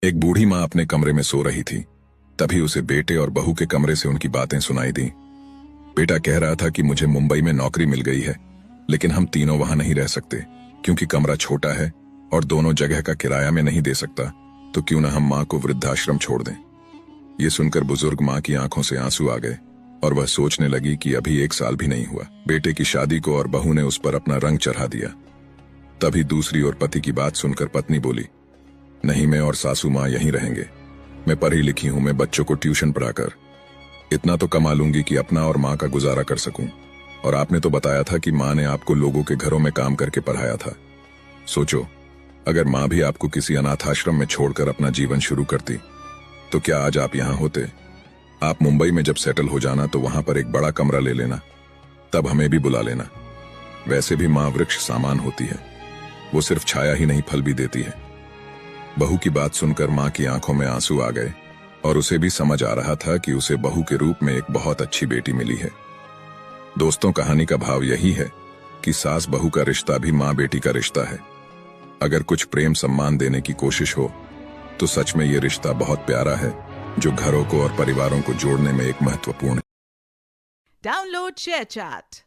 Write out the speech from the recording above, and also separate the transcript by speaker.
Speaker 1: एक बूढ़ी माँ अपने कमरे में सो रही थी। तभी उसे बेटे और बहू के कमरे से उनकी बातें सुनाई दी। बेटा कह रहा था कि मुझे मुंबई में नौकरी मिल गई है, लेकिन हम तीनों वहां नहीं रह सकते क्योंकि कमरा छोटा है और दोनों जगह का किराया में नहीं दे सकता। तो क्यों ना हम माँ को वृद्धाश्रम छोड़ दें। ये सुनकर बुजुर्ग माँ की आंखों से आंसू आ गए और वह सोचने लगी कि अभी 1 साल भी नहीं हुआ बेटे की शादी को और बहू ने उस पर अपना रंग चढ़ा दिया। तभी दूसरी ओर पति की बात सुनकर पत्नी बोली, नहीं, मैं और सासू माँ यहीं रहेंगे। मैं पढ़ी लिखी हूं, मैं बच्चों को ट्यूशन पढ़ाकर इतना तो कमा लूंगी कि अपना और माँ का गुजारा कर सकूं। और आपने तो बताया था कि माँ ने आपको लोगों के घरों में काम करके पढ़ाया था। सोचो, अगर माँ भी आपको किसी अनाथ आश्रम में छोड़कर अपना जीवन शुरू करती तो क्या आज आप यहाँ होते। आप मुंबई में जब सेटल हो जाना तो वहां पर एक बड़ा कमरा ले लेना, तब हमें भी बुला लेना। वैसे भी माँ वृक्ष सामान होती है, वो सिर्फ छाया ही नहीं फल भी देती है। बहू की बात सुनकर माँ की आंखों में आंसू आ गए और उसे भी समझ आ रहा था कि उसे बहू के रूप में एक बहुत अच्छी बेटी मिली है। दोस्तों, कहानी का भाव यही है कि सास बहू का रिश्ता भी माँ बेटी का रिश्ता है। अगर कुछ प्रेम सम्मान देने की कोशिश हो तो सच में ये रिश्ता बहुत प्यारा है, जो घरों को और परिवारों को जोड़ने में एक महत्वपूर्ण
Speaker 2: Download ShareChat.